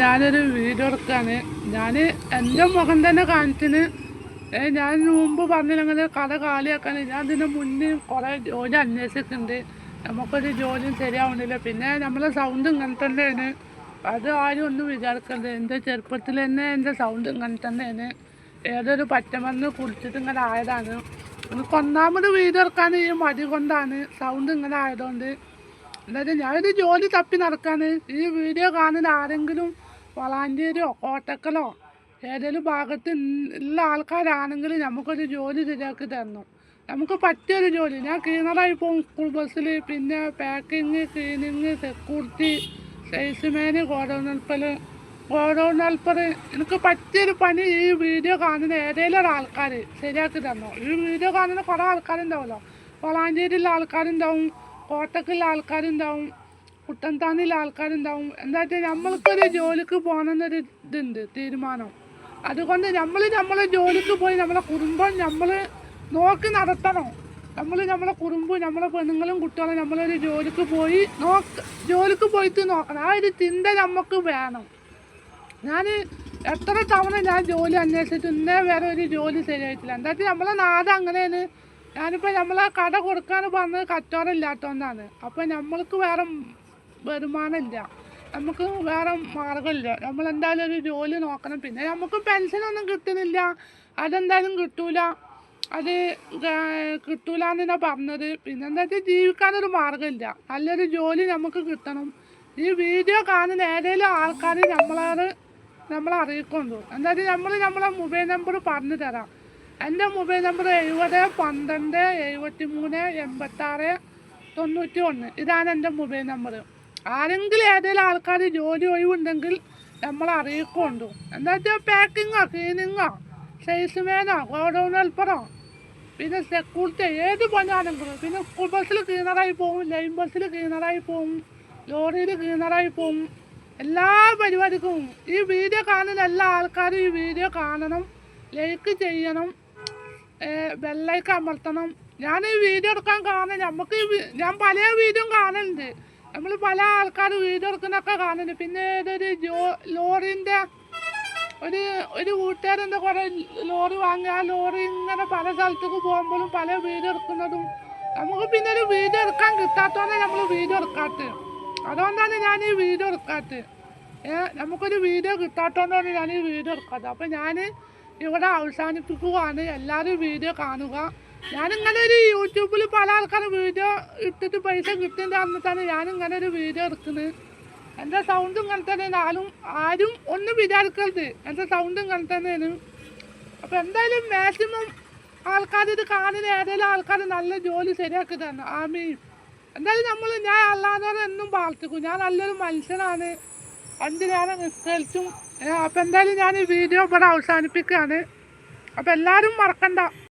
ഞാനൊരു വീഡിയോ എടുക്കാണ്. ഞാൻ എൻ്റെ മുഖം തന്നെ കാണിച്ചിന്. ഞാൻ മുമ്പ് പറഞ്ഞില്ലെങ്കിൽ കട കാലിയാക്കാൻ ഞാൻ ഇതിന് മുന്നേ കുറേ ജോലി അന്വേഷിക്കുന്നുണ്ട്. നമുക്കൊരു ജോലിയും ശരിയാവുന്നില്ല. പിന്നെ നമ്മളെ സൗണ്ട് ഇങ്ങനെ തന്നെയാണ്. അത് ആരും ഒന്നും വിചാരിക്കരുത്. എൻ്റെ ചെറുപ്പത്തിൽ തന്നെ എൻ്റെ സൗണ്ട് ഇങ്ങനെ തന്നെയാണ്. ഏതൊരു പച്ചമരുന്ന് കുടിച്ചിട്ട് ഇങ്ങനെ ആയതാണ്. എനിക്ക് ഒന്നാമത് വീഡിയോ എടുക്കാൻ ഈ മടി കൊണ്ടാണ്, സൗണ്ട് ഇങ്ങനെ ആയതുകൊണ്ട്. എന്നിട്ട് ഞാനൊരു ജോലി തപ്പി നടക്കാണ്. ഈ വീഡിയോ കാണുന്ന ആരെങ്കിലും വളാഞ്ചേരിയോ കോട്ടക്കലോ ഏതെങ്കിലും ഭാഗത്ത് ഉള്ള ആൾക്കാരാണെങ്കിൽ നമുക്കൊരു ജോലി ശരിയാക്കി തരണം. നമുക്ക് പറ്റിയൊരു ജോലി. ഞാൻ ക്ലീനറായി പോകും സ്കൂൾ ബസ്സിൽ. പിന്നെ packing, cleaning, security, salesman, godown helper. എനിക്ക് പറ്റിയൊരു പണി ഈ വീഡിയോ കാണുന്ന ഏതെങ്കിലും ഒരാൾക്കാർ ശരിയാക്കി തരണം. ഈ വീഡിയോ കാണുന്ന കുറേ ആൾക്കാരുണ്ടാവുമല്ലോ. വളാഞ്ചേരിയിലുള്ള ആൾക്കാരുണ്ടാവും, കോട്ടക്കുള്ള ആൾക്കാരുണ്ടാവും, കുട്ടൻതാണിയിലെ ആൾക്കാരുണ്ടാവും. എന്താ വെച്ചാൽ നമ്മൾക്കൊരു ജോലിക്ക് പോകണമെന്നൊരു ഇതുണ്ട്, തീരുമാനം. അതുകൊണ്ട് നമ്മളെ ജോലിക്ക് പോയി നമ്മളെ കുടുംബം നമ്മൾ നോക്കി നടത്തണം. നമ്മളെ കുടുംബം, നമ്മളെ പെണ്ണുങ്ങളും കുട്ടികളും നമ്മളൊരു ജോലിക്ക് പോയിട്ട് നോക്കണം. ആ ഒരു ചിന്ത നമുക്ക് വേണം. ഞാൻ എത്ര തവണ ഞാൻ ജോലി അന്വേഷിച്ചിട്ട് ഇന്നേ വേറെ ഒരു ജോലി ശരിയായിട്ടില്ല. എന്താ വെച്ചാൽ നമ്മളെ നാട് അങ്ങനെയാണ്. ഞാനിപ്പോൾ നമ്മളെ കട കൊടുക്കാൻ പറഞ്ഞത് കച്ചവടം ഇല്ലാത്തതുകൊണ്ടാണ്. അപ്പോൾ നമ്മൾക്ക് വേറെ വരുമാനമില്ല, നമുക്ക് വേറെ മാർഗമില്ല. നമ്മളെന്തായാലും ഒരു ജോലി നോക്കണം. പിന്നെ നമുക്ക് പെൻഷനൊന്നും കിട്ടുന്നില്ല, അതെന്തായാലും കിട്ടൂല. അത് കിട്ടൂലെന്നാണ് പറഞ്ഞത്. പിന്നെന്താ വെച്ചാൽ ജീവിക്കാനൊരു മാർഗമില്ല. നല്ലൊരു ജോലി നമുക്ക് കിട്ടണം. ഈ വീഡിയോ കാണുന്ന ഏതെങ്കിലും ആൾക്കാർ നമ്മളെ അറിയിക്കൊണ്ടു. എന്താ വെച്ചാൽ നമ്മളെ മൊബൈൽ നമ്പർ പറഞ്ഞു തരാം. എൻ്റെ മൊബൈൽ നമ്പർ 70 12 73 86 91. ഇതാണ് എൻ്റെ മൊബൈൽ നമ്പർ. ആരെങ്കിലും ഏതെങ്കിലും ആൾക്കാർ ജോലി ഒഴിവുണ്ടെങ്കിൽ നമ്മളെ അറിയിക്കൊണ്ടു. എന്താ വെച്ചാൽ പാക്കിങ്ങോ, ക്ലീനിങ്ങോ, സെയിൽസ്മാനോ, ഗോഡൗൺ ഹെൽപ്പറോ, പിന്നെ സെക്യൂരിറ്റി, ഏത് പണിയാണെങ്കിലും. പിന്നെ സ്കൂൾ ബസ്സിൽ ക്ലീനറായി പോകും, ലൈൻ ബസ്സിൽ ക്ലീനറായി പോകും, ലോറിയിൽ ക്ലീനറായി പോകും. എല്ലാ പരിപാടിക്കും ഈ വീഡിയോ കാണുന്ന എല്ലാ ആൾക്കാരും ഈ വീഡിയോ കാണണം, ലൈക്ക് ചെയ്യണം, ബെല്ലൈക്കൺ അമർത്തണം. ഞാൻ ഈ വീഡിയോ എടുക്കാൻ കാണുന്നത് ഞാൻ പല വീഡിയോ കാണുന്നുണ്ട്. നമ്മൾ പല ആൾക്കാർ വീഡിയോ എടുക്കുന്നൊക്കെ കാണുന്നുണ്ട്. പിന്നെ ഏതൊരു ലോറിൻ്റെ ഒരു വീട്ടുകാരെന്താ കുറേ ലോറി വാങ്ങി ആ ലോറി ഇങ്ങനെ പല സ്ഥലത്തേക്ക് പോകുമ്പോഴും പല വീഡിയോ എടുക്കുന്നതും. നമുക്ക് പിന്നെ ഒരു വീഡിയോ എടുക്കാൻ കിട്ടാത്തതുകൊണ്ടാണ് നമ്മൾ വീഡിയോ എടുക്കാത്തത്. അതുകൊണ്ടാണ് ഞാൻ ഈ വീഡിയോ എടുക്കാത്തത്. നമുക്കൊരു വീഡിയോ കിട്ടാത്തതുകൊണ്ടാണ് ഞാൻ ഈ വീഡിയോ എടുക്കാത്തത്. അപ്പം ഞാൻ ഇവിടെ അവസാനിപ്പിക്കുകയാണ്. എല്ലാവരും വീഡിയോ കാണുക. ഞാനിങ്ങനെ ഒരു യൂട്യൂബിൽ പല ആൾക്കാരും വീഡിയോ ഇട്ടിട്ട് പൈസ കിട്ടുന്നത് എന്നിട്ടാണ് ഞാനിങ്ങനെ ഒരു വീഡിയോ എടുക്കുന്നത്. എൻ്റെ സൗണ്ട് ഇങ്ങനെ തന്നെയാണ്. ആരും ഒന്നും വിചാരിക്കരുത്, എൻ്റെ സൗണ്ട് ഇങ്ങനെ തന്നെയാണ്. അപ്പോൾ എന്തായാലും മാക്സിമം ആൾക്കാർ ഇത് കാണുന്ന ഏതെങ്കിലും ആൾക്കാർ നല്ല ജോലി ശരിയാക്കി തരണം. ആമീൻ. എന്തായാലും ഞാൻ അല്ലാതെ എന്നും പ്രാർത്ഥിക്കും. ഞാൻ നല്ലൊരു മനുഷ്യനാണ്, 5 നേരം നിസ്കരിച്ചും. അപ്പോൾ എന്തായാലും ഞാൻ ഈ വീഡിയോ ഇവിടെ അവസാനിപ്പിക്കുകയാണ്. അപ്പോൾ എല്ലാവരും മറക്കണ്ട.